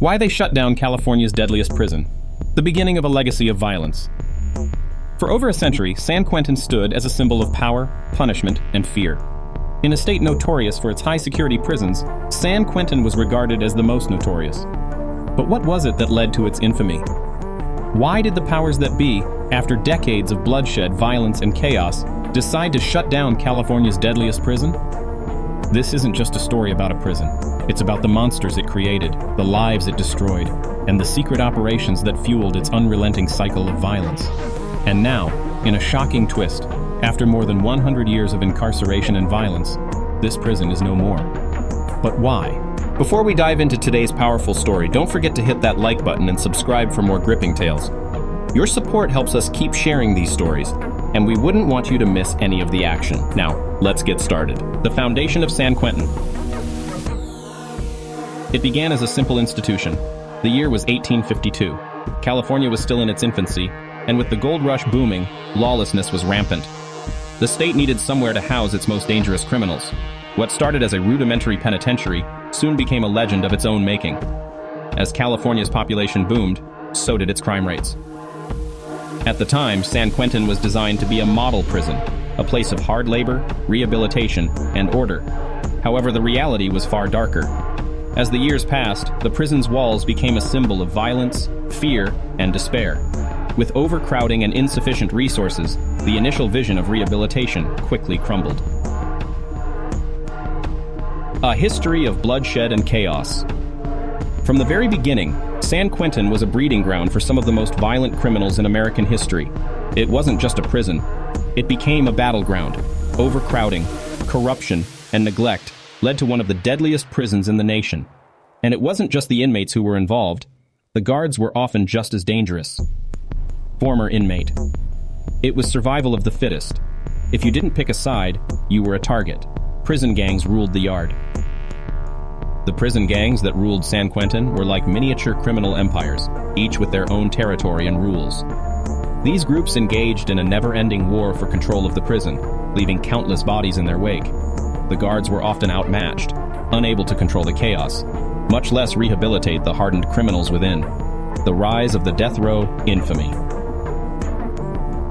Why they shut down California's deadliest prison. The beginning of a legacy of violence. For over a century, San Quentin stood as a symbol of power, punishment, and fear. In a state notorious for its high-security prisons, San Quentin was regarded as the most notorious. But what was it that led to its infamy? Why did the powers that be, after decades of bloodshed, violence, and chaos, decide to shut down California's deadliest prison? This isn't just a story about a prison. It's about the monsters it created, the lives it destroyed, and the secret operations that fueled its unrelenting cycle of violence. And now, in a shocking twist, after more than 100 years of incarceration and violence, this prison is no more. But why? Before we dive into today's powerful story, don't forget to hit that like button and subscribe for more gripping tales. Your support helps us keep sharing these stories, and we wouldn't want you to miss any of the action. Now, let's get started. The foundation of San Quentin. It began as a simple institution. The year was 1852. California was still in its infancy, and with the gold rush booming, lawlessness was rampant. The state needed somewhere to house its most dangerous criminals. What started as a rudimentary penitentiary soon became a legend of its own making. As California's population boomed, so did its crime rates. At the time, San Quentin was designed to be a model prison, a place of hard labor, rehabilitation, and order. However, the reality was far darker. As the years passed, the prison's walls became a symbol of violence, fear, and despair. With overcrowding and insufficient resources, the initial vision of rehabilitation quickly crumbled. A history of bloodshed and chaos. From the very beginning, San Quentin was a breeding ground for some of the most violent criminals in American history. It wasn't just a prison. It became a battleground. Overcrowding, corruption, and neglect led to one of the deadliest prisons in the nation. And it wasn't just the inmates who were involved. The guards were often just as dangerous. Former inmate. It was survival of the fittest. If you didn't pick a side, you were a target. Prison gangs ruled the yard. The prison gangs that ruled San Quentin were like miniature criminal empires, each with their own territory and rules. These groups engaged in a never-ending war for control of the prison, leaving countless bodies in their wake. The guards were often outmatched, unable to control the chaos, much less rehabilitate the hardened criminals within. The rise of the death row infamy.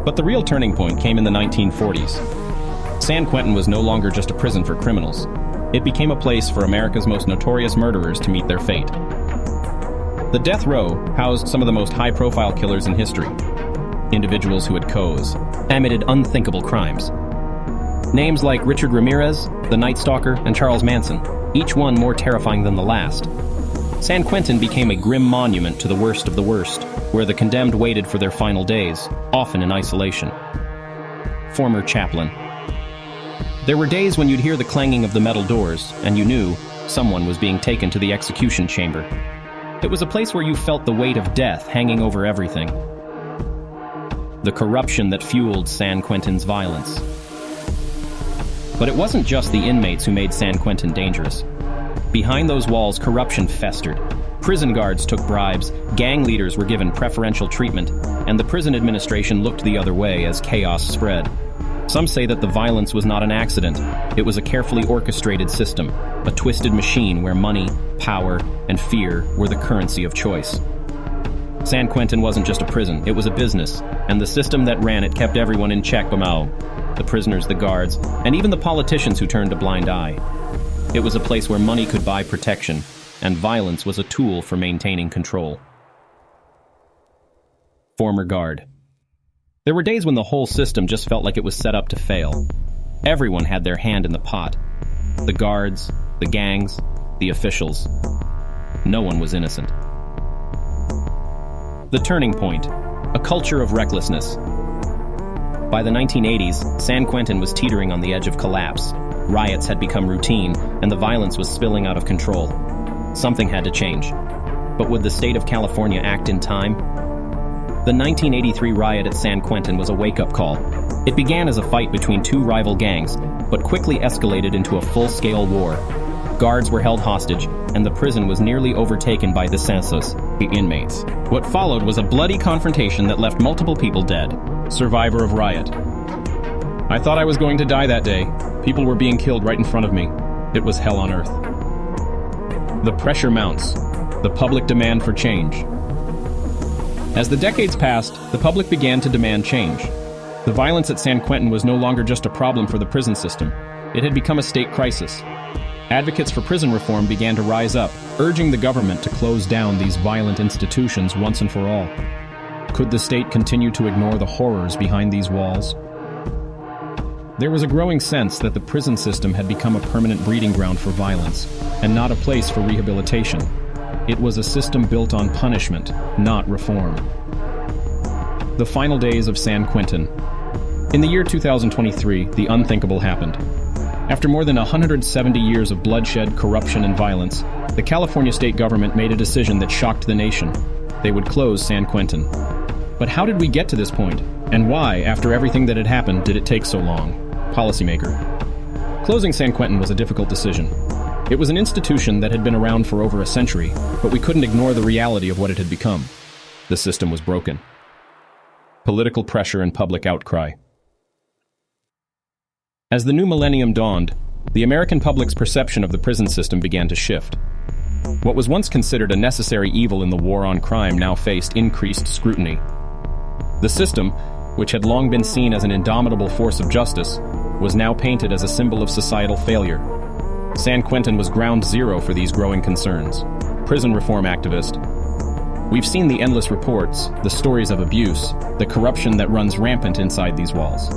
But the real turning point came in the 1940s. San Quentin was no longer just a prison for criminals. It became a place for America's most notorious murderers to meet their fate. The death row housed some of the most high-profile killers in history. Individuals who had committed unthinkable crimes. Names like Richard Ramirez, the Night Stalker, and Charles Manson, each one more terrifying than the last. San Quentin became a grim monument to the worst of the worst, where the condemned waited for their final days, often in isolation. Former chaplain. There were days when you'd hear the clanging of the metal doors, and you knew someone was being taken to the execution chamber. It was a place where you felt the weight of death hanging over everything. The corruption that fueled San Quentin's violence. But it wasn't just the inmates who made San Quentin dangerous. Behind those walls, corruption festered. Prison guards took bribes, gang leaders were given preferential treatment, and the prison administration looked the other way as chaos spread. Some say that the violence was not an accident. It was a carefully orchestrated system, a twisted machine where money, power, and fear were the currency of choice. San Quentin wasn't just a prison, it was a business, and the system that ran it kept everyone in check. The prisoners, the guards, and even the politicians who turned a blind eye. It was a place where money could buy protection, and violence was a tool for maintaining control. Former guard. There were days when the whole system just felt like it was set up to fail. Everyone had their hand in the pot. The guards, the gangs, the officials. No one was innocent. The turning point. A culture of recklessness. By the 1980s, San Quentin was teetering on the edge of collapse. Riots had become routine, and the violence was spilling out of control. Something had to change. But would the state of California act in time? The 1983 riot at San Quentin was a wake-up call. It began as a fight between two rival gangs, but quickly escalated into a full-scale war. Guards were held hostage, and the prison was nearly overtaken by the inmates. What followed was a bloody confrontation that left multiple people dead. Survivor of riot. I thought I was going to die that day. People were being killed right in front of me. It was hell on earth. The pressure mounts. The public demand for change. As the decades passed, the public began to demand change. The violence at San Quentin was no longer just a problem for the prison system. It had become a state crisis. Advocates for prison reform began to rise up, urging the government to close down these violent institutions once and for all. Could the state continue to ignore the horrors behind these walls? There was a growing sense that the prison system had become a permanent breeding ground for violence, and not a place for rehabilitation. It was a system built on punishment, not reform. The final days of San Quentin. In the year 2023, the unthinkable happened. After more than 170 years of bloodshed, corruption, and violence, the California state government made a decision that shocked the nation. They would close San Quentin. But how did we get to this point? And why, after everything that had happened, did it take so long? Policymaker. Closing San Quentin was a difficult decision. It was an institution that had been around for over a century, but we couldn't ignore the reality of what it had become. The system was broken. Political pressure and public outcry. As the new millennium dawned, the American public's perception of the prison system began to shift. What was once considered a necessary evil in the war on crime now faced increased scrutiny. The system, which had long been seen as an indomitable force of justice, was now painted as a symbol of societal failure. San Quentin was ground zero for these growing concerns. Prison reform activist. We've seen the endless reports, the stories of abuse, the corruption that runs rampant inside these walls.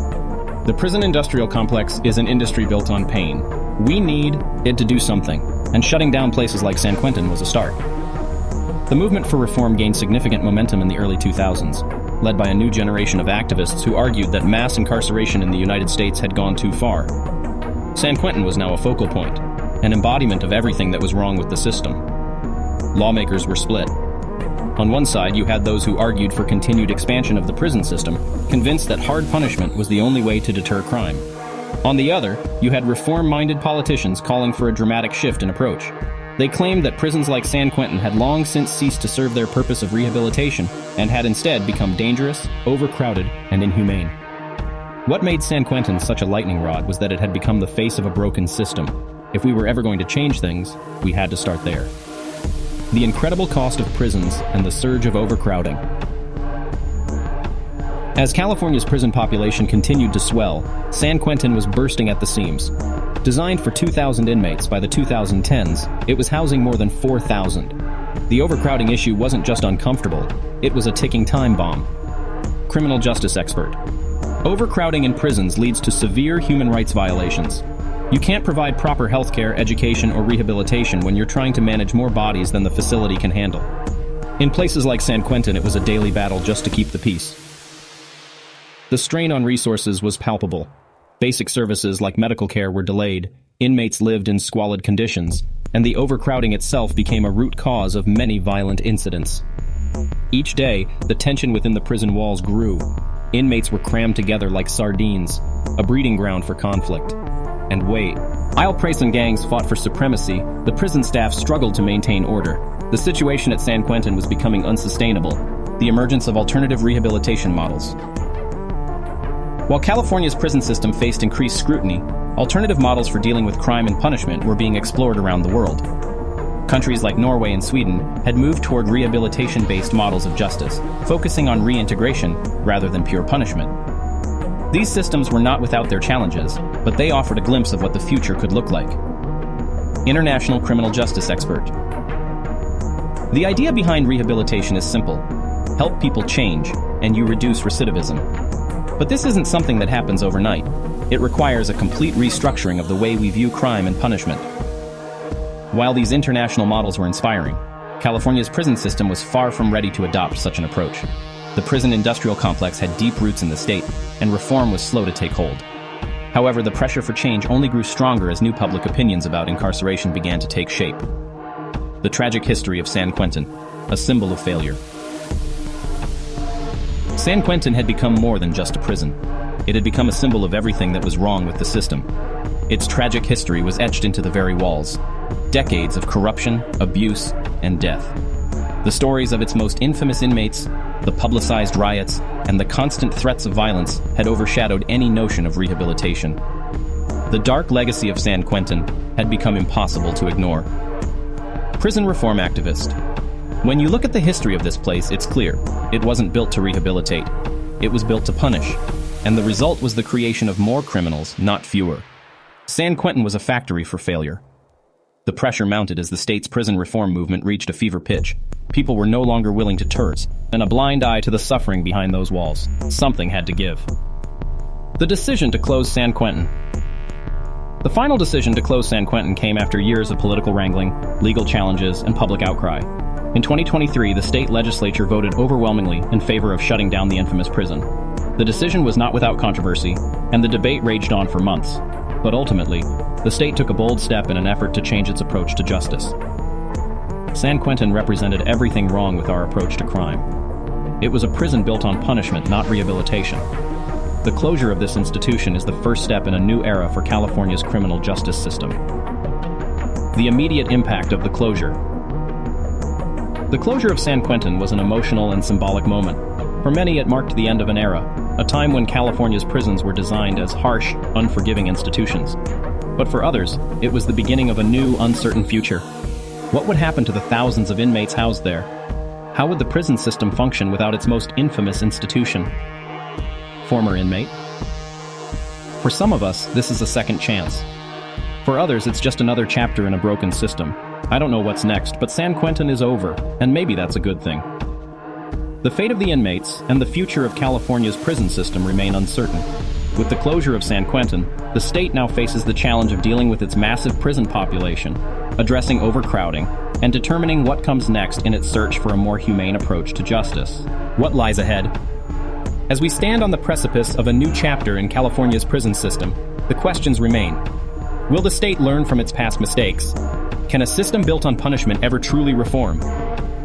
The prison industrial complex is an industry built on pain. We need it to do something, and shutting down places like San Quentin was a start. The movement for reform gained significant momentum in the early 2000s, led by a new generation of activists who argued that mass incarceration in the United States had gone too far. San Quentin was now a focal point, an embodiment of everything that was wrong with the system. Lawmakers were split. On one side, you had those who argued for continued expansion of the prison system, convinced that hard punishment was the only way to deter crime. On the other, you had reform-minded politicians calling for a dramatic shift in approach. They claimed that prisons like San Quentin had long since ceased to serve their purpose of rehabilitation and had instead become dangerous, overcrowded, and inhumane. What made San Quentin such a lightning rod was that it had become the face of a broken system. If we were ever going to change things, we had to start there. The incredible cost of prisons and the surge of overcrowding. As California's prison population continued to swell, San Quentin was bursting at the seams. Designed for 2,000 inmates by the 2010s, it was housing more than 4,000. The overcrowding issue wasn't just uncomfortable, it was a ticking time bomb. Criminal justice expert. Overcrowding in prisons leads to severe human rights violations. You can't provide proper healthcare, education, or rehabilitation when you're trying to manage more bodies than the facility can handle. In places like San Quentin, it was a daily battle just to keep the peace. The strain on resources was palpable. Basic services like medical care were delayed, inmates lived in squalid conditions, and the overcrowding itself became a root cause of many violent incidents. Each day, the tension within the prison walls grew. Inmates were crammed together like sardines, a breeding ground for conflict. And wait, while prison gangs fought for supremacy, the prison staff struggled to maintain order. The situation at San Quentin was becoming unsustainable. The emergence of alternative rehabilitation models. While California's prison system faced increased scrutiny, alternative models for dealing with crime and punishment were being explored around the world. Countries like Norway and Sweden had moved toward rehabilitation-based models of justice, focusing on reintegration rather than pure punishment. These systems were not without their challenges, but they offered a glimpse of what the future could look like. International criminal justice expert. The idea behind rehabilitation is simple. Help people change, and you reduce recidivism. But this isn't something that happens overnight. It requires a complete restructuring of the way we view crime and punishment. While these international models were inspiring, California's prison system was far from ready to adopt such an approach. The prison industrial complex had deep roots in the state, and reform was slow to take hold. However, the pressure for change only grew stronger as new public opinions about incarceration began to take shape. The tragic history of San Quentin, a symbol of failure. San Quentin had become more than just a prison. It had become a symbol of everything that was wrong with the system. Its tragic history was etched into the very walls. Decades of corruption, abuse, and death. The stories of its most infamous inmates, the publicized riots, and the constant threats of violence had overshadowed any notion of rehabilitation. The dark legacy of San Quentin had become impossible to ignore. Prison reform activist. When you look at the history of this place, it's clear. It wasn't built to rehabilitate. It was built to punish. And the result was the creation of more criminals, not fewer. San Quentin was a factory for failure. The pressure mounted as the state's prison reform movement reached a fever pitch. People were no longer willing to turn, and a blind eye to the suffering behind those walls. Something had to give. The decision to close San Quentin. The final decision to close San Quentin came after years of political wrangling, legal challenges, and public outcry. In 2023, the state legislature voted overwhelmingly in favor of shutting down the infamous prison. The decision was not without controversy, and the debate raged on for months. But ultimately, the state took a bold step in an effort to change its approach to justice. San Quentin represented everything wrong with our approach to crime. It was a prison built on punishment, not rehabilitation. The closure of this institution is the first step in a new era for California's criminal justice system. The immediate impact of the closure. The closure of San Quentin was an emotional and symbolic moment. For many, it marked the end of an era, a time when California's prisons were designed as harsh, unforgiving institutions. But for others, it was the beginning of a new, uncertain future. What would happen to the thousands of inmates housed there? How would the prison system function without its most infamous institution? Former inmate. For some of us, this is a second chance. For others, it's just another chapter in a broken system. I don't know what's next, but San Quentin is over, and maybe that's a good thing. The fate of the inmates and the future of California's prison system remain uncertain. With the closure of San Quentin, the state now faces the challenge of dealing with its massive prison population, addressing overcrowding, and determining what comes next in its search for a more humane approach to justice. What lies ahead? As we stand on the precipice of a new chapter in California's prison system, the questions remain. Will the state learn from its past mistakes? Can a system built on punishment ever truly reform?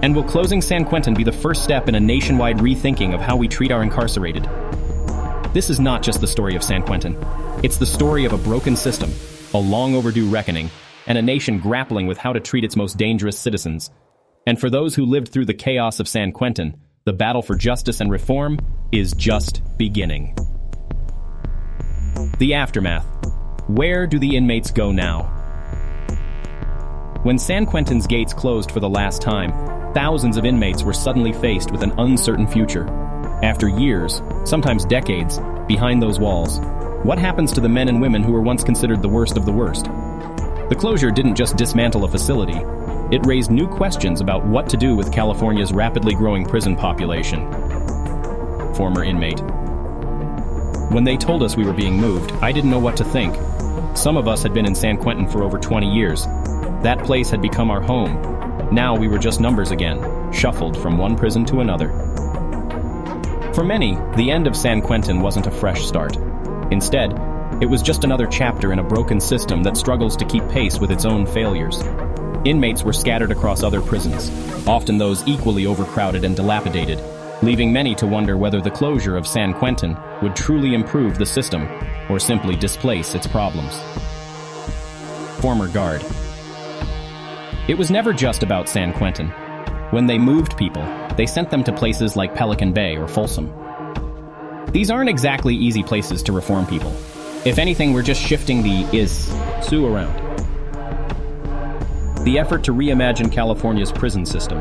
And will closing San Quentin be the first step in a nationwide rethinking of how we treat our incarcerated? This is not just the story of San Quentin. It's the story of a broken system, a long overdue reckoning, and a nation grappling with how to treat its most dangerous citizens. And for those who lived through the chaos of San Quentin, the battle for justice and reform is just beginning. The aftermath. Where do the inmates go now? When San Quentin's gates closed for the last time, thousands of inmates were suddenly faced with an uncertain future. After years, sometimes decades, behind those walls, what happens to the men and women who were once considered the worst of the worst? The closure didn't just dismantle a facility, it raised new questions about what to do with California's rapidly growing prison population. Former inmate. When they told us we were being moved, I didn't know what to think. Some of us had been in San Quentin for over 20 years. That place had become our home. Now we were just numbers again, shuffled from one prison to another. For many, the end of San Quentin wasn't a fresh start. Instead, it was just another chapter in a broken system that struggles to keep pace with its own failures. Inmates were scattered across other prisons, often those equally overcrowded and dilapidated, leaving many to wonder whether the closure of San Quentin would truly improve the system or simply displace its problems. Former guard. It was never just about San Quentin. When they moved people, they sent them to places like Pelican Bay or Folsom. These aren't exactly easy places to reform people. If anything, we're just shifting the is-su around. The effort to reimagine California's prison system.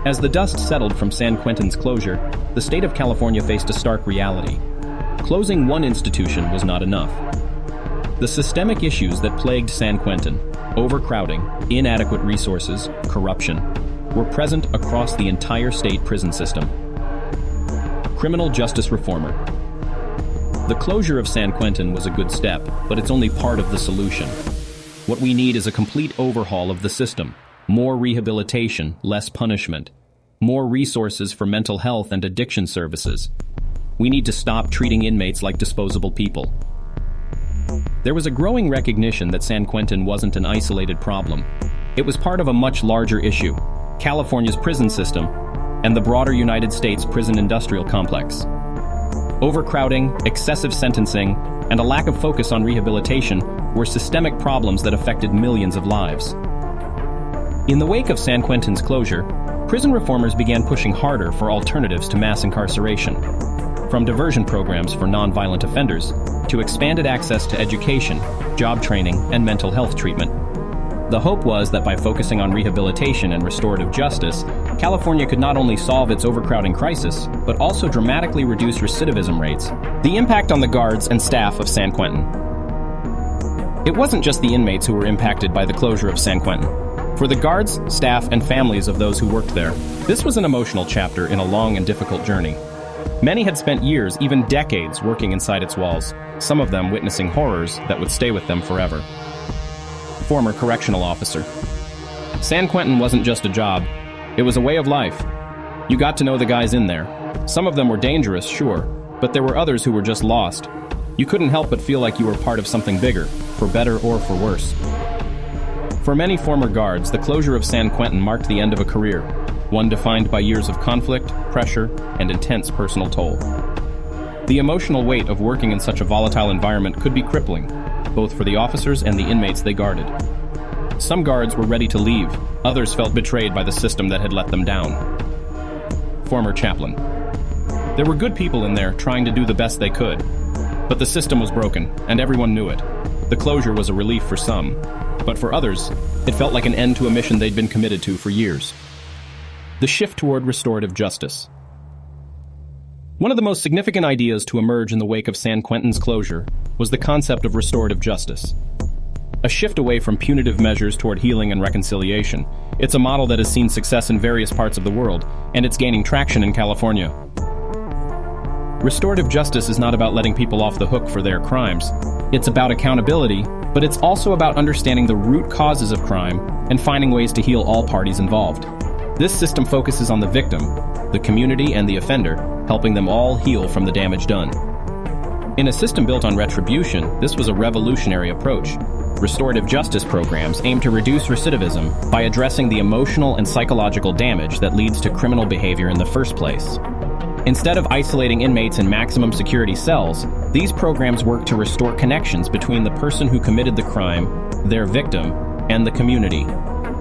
As the dust settled from San Quentin's closure, the state of California faced a stark reality. Closing one institution was not enough. The systemic issues that plagued San Quentin, overcrowding, inadequate resources, corruption, were present across the entire state prison system. Criminal justice reformer. The closure of San Quentin was a good step, but it's only part of the solution. What we need is a complete overhaul of the system. More rehabilitation, less punishment. More resources for mental health and addiction services. We need to stop treating inmates like disposable people. There was a growing recognition that San Quentin wasn't an isolated problem. It was part of a much larger issue, California's prison system, and the broader United States prison industrial complex. Overcrowding, excessive sentencing, and a lack of focus on rehabilitation were systemic problems that affected millions of lives. In the wake of San Quentin's closure, prison reformers began pushing harder for alternatives to mass incarceration. From diversion programs for nonviolent offenders to expanded access to education, job training, and mental health treatment. The hope was that by focusing on rehabilitation and restorative justice, California could not only solve its overcrowding crisis, but also dramatically reduce recidivism rates. The impact on the guards and staff of San Quentin. It wasn't just the inmates who were impacted by the closure of San Quentin. For the guards, staff, and families of those who worked there, this was an emotional chapter in a long and difficult journey. Many had spent years, even decades, working inside its walls, some of them witnessing horrors that would stay with them forever. Former correctional officer. San Quentin wasn't just a job, it was a way of life. You got to know the guys in there. Some of them were dangerous, sure, but there were others who were just lost. You couldn't help but feel like you were part of something bigger, for better or for worse. For many former guards, the closure of San Quentin marked the end of a career, one defined by years of conflict, pressure, and intense personal toll. The emotional weight of working in such a volatile environment could be crippling, both for the officers and the inmates they guarded. Some guards were ready to leave, others felt betrayed by the system that had let them down. Former chaplain. There were good people in there trying to do the best they could, but the system was broken, and everyone knew it. The closure was a relief for some, but for others, it felt like an end to a mission they'd been committed to for years. The shift toward restorative justice. One of the most significant ideas to emerge in the wake of San Quentin's closure was the concept of restorative justice. A shift away from punitive measures toward healing and reconciliation. It's a model that has seen success in various parts of the world, and it's gaining traction in California. Restorative justice is not about letting people off the hook for their crimes. It's about accountability, but it's also about understanding the root causes of crime and finding ways to heal all parties involved. This system focuses on the victim, the community, and the offender, helping them all heal from the damage done. In a system built on retribution, this was a revolutionary approach. Restorative justice programs aim to reduce recidivism by addressing the emotional and psychological damage that leads to criminal behavior in the first place. Instead of isolating inmates in maximum security cells, these programs work to restore connections between the person who committed the crime, their victim, and the community.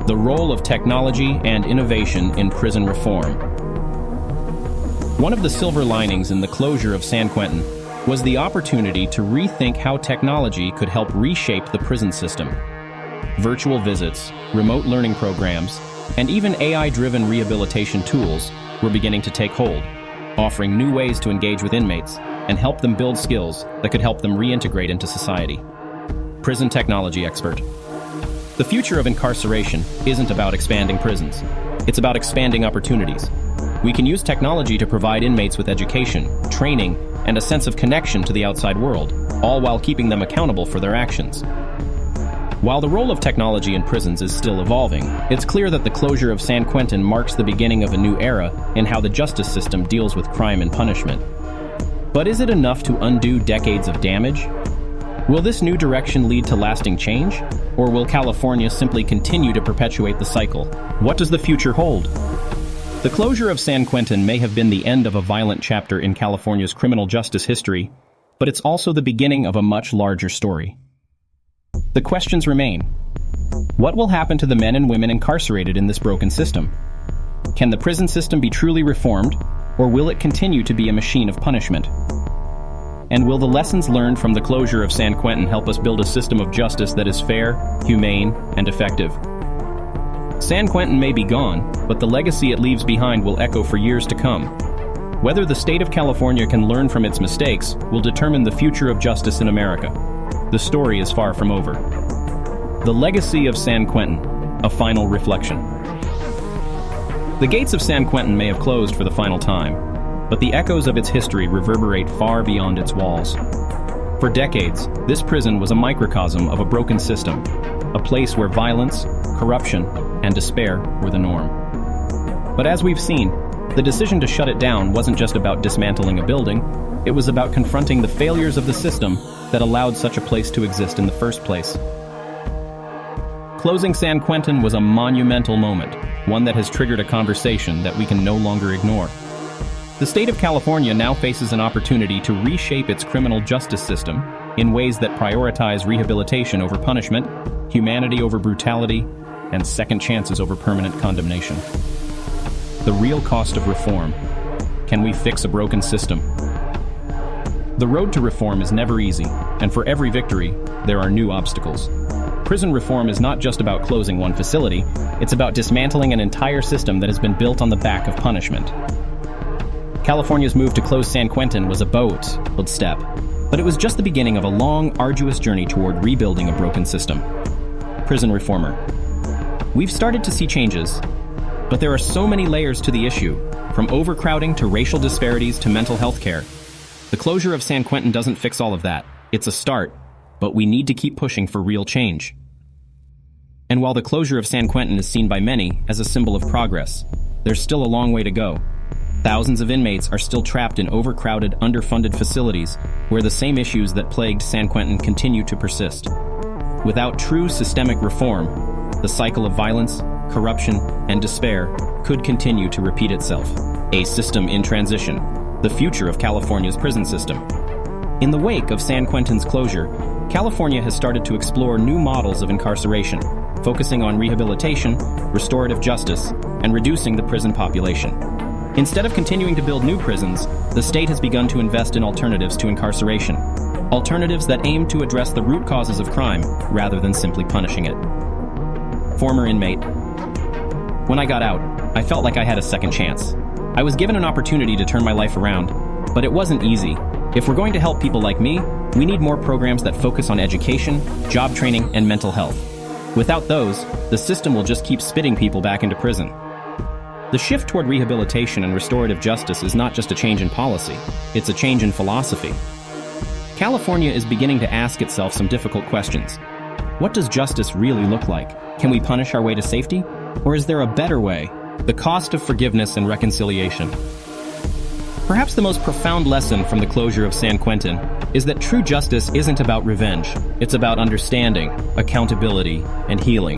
The role of technology and innovation in prison reform. One of the silver linings in the closure of San Quentin was the opportunity to rethink how technology could help reshape the prison system. Virtual visits, remote learning programs, and even AI-driven rehabilitation tools were beginning to take hold, offering new ways to engage with inmates and help them build skills that could help them reintegrate into society. Prison technology expert. The future of incarceration isn't about expanding prisons. It's about expanding opportunities. We can use technology to provide inmates with education, training, and a sense of connection to the outside world, all while keeping them accountable for their actions. While the role of technology in prisons is still evolving, it's clear that the closure of San Quentin marks the beginning of a new era in how the justice system deals with crime and punishment. But is it enough to undo decades of damage? Will this new direction lead to lasting change? Or will California simply continue to perpetuate the cycle? What does the future hold? The closure of San Quentin may have been the end of a violent chapter in California's criminal justice history, but it's also the beginning of a much larger story. The questions remain. What will happen to the men and women incarcerated in this broken system? Can the prison system be truly reformed, or will it continue to be a machine of punishment? And will the lessons learned from the closure of San Quentin help us build a system of justice that is fair, humane, and effective? San Quentin may be gone, but the legacy it leaves behind will echo for years to come. Whether the state of California can learn from its mistakes will determine the future of justice in America. The story is far from over. The legacy of San Quentin, a final reflection. The gates of San Quentin may have closed for the final time, but the echoes of its history reverberate far beyond its walls. For decades, this prison was a microcosm of a broken system, a place where violence, corruption, and despair were the norm. But as we've seen, the decision to shut it down wasn't just about dismantling a building, it was about confronting the failures of the system that allowed such a place to exist in the first place. Closing San Quentin was a monumental moment, one that has triggered a conversation that we can no longer ignore. The state of California now faces an opportunity to reshape its criminal justice system in ways that prioritize rehabilitation over punishment, humanity over brutality, and second chances over permanent condemnation. The real cost of reform. Can we fix a broken system? The road to reform is never easy, and for every victory, there are new obstacles. prison reform is not just about closing one facility, it's about dismantling an entire system that has been built on the back of punishment. California's move to close San Quentin was a bold step, but it was just the beginning of a long, arduous journey toward rebuilding a broken system. Prison reformer. We've started to see changes, but there are so many layers to the issue, from overcrowding to racial disparities to mental health care. The closure of San Quentin doesn't fix all of that. It's a start, but we need to keep pushing for real change. And while the closure of San Quentin is seen by many as a symbol of progress, there's still a long way to go. Thousands of inmates are still trapped in overcrowded, underfunded facilities where the same issues that plagued San Quentin continue to persist. Without true systemic reform, the cycle of violence, corruption, and despair could continue to repeat itself. A system in transition, the future of California's prison system. In the wake of San Quentin's closure, California has started to explore new models of incarceration, focusing on rehabilitation, restorative justice, and reducing the prison population. Instead of continuing to build new prisons, the state has begun to invest in alternatives to incarceration. Alternatives that aim to address the root causes of crime rather than simply punishing it. Former inmate. When I got out, I felt like I had a second chance. I was given an opportunity to turn my life around, but it wasn't easy. If we're going to help people like me, we need more programs that focus on education, job training, and mental health. Without those, the system will just keep spitting people back into prison. The shift toward rehabilitation and restorative justice is not just a change in policy, it's a change in philosophy. California is beginning to ask itself some difficult questions. What does justice really look like? Can we punish our way to safety? Or is there a better way? The cost of forgiveness and reconciliation. Perhaps the most profound lesson from the closure of San Quentin is that true justice isn't about revenge. It's about understanding, accountability, and healing.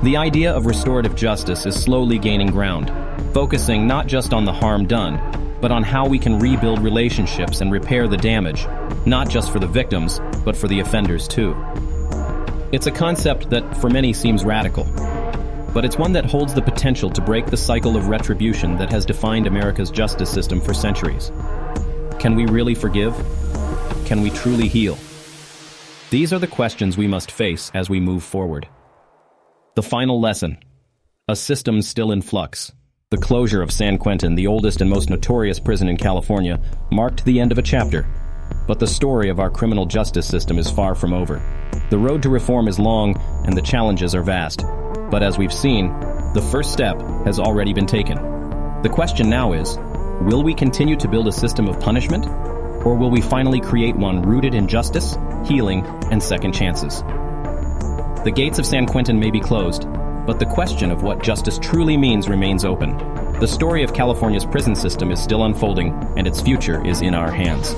The idea of restorative justice is slowly gaining ground, focusing not just on the harm done, but on how we can rebuild relationships and repair the damage, not just for the victims, but for the offenders too. It's a concept that for many seems radical, but it's one that holds the potential to break the cycle of retribution that has defined America's justice system for centuries. Can we really forgive? Can we truly heal? These are the questions we must face as we move forward. The final lesson. A system still in flux. The closure of San Quentin, the oldest and most notorious prison in California, marked the end of a chapter. But the story of our criminal justice system is far from over. The road to reform is long, and the challenges are vast. But as we've seen, the first step has already been taken. The question now is, will we continue to build a system of punishment? Or will we finally create one rooted in justice, healing, and second chances? The gates of San Quentin may be closed, but the question of what justice truly means remains open. The story of California's prison system is still unfolding, and its future is in our hands.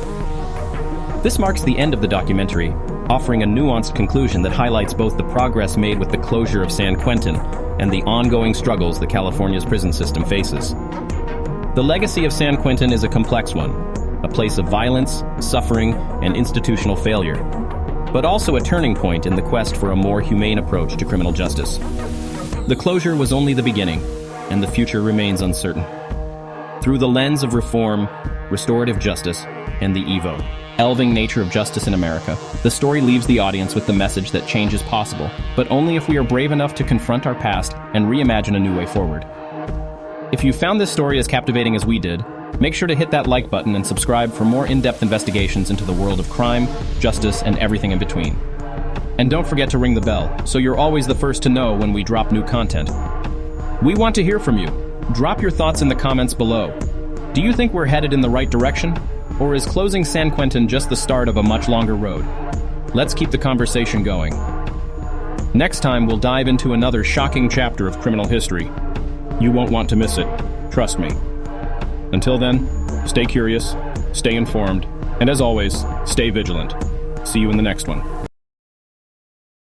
This marks the end of the documentary, offering a nuanced conclusion that highlights both the progress made with the closure of San Quentin and the ongoing struggles that California's prison system faces. The legacy of San Quentin is a complex one, a place of violence, suffering, and institutional failure, but also a turning point in the quest for a more humane approach to criminal justice. The closure was only the beginning, and the future remains uncertain. Through the lens of reform, restorative justice, and the evolving nature of justice in America, the story leaves the audience with the message that change is possible, but only if we are brave enough to confront our past and reimagine a new way forward. If you found this story as captivating as we did, make sure to hit that like button and subscribe for more in-depth investigations into the world of crime, justice, and everything in between. And don't forget to ring the bell, so you're always the first to know when we drop new content. We want to hear from you. Drop your thoughts in the comments below. Do you think we're headed in the right direction? Or is closing San Quentin just the start of a much longer road? Let's keep the conversation going. Next time, we'll dive into another shocking chapter of criminal history. You won't want to miss it. Trust me. Until then, stay curious, stay informed, and as always, stay vigilant. See you in the next one.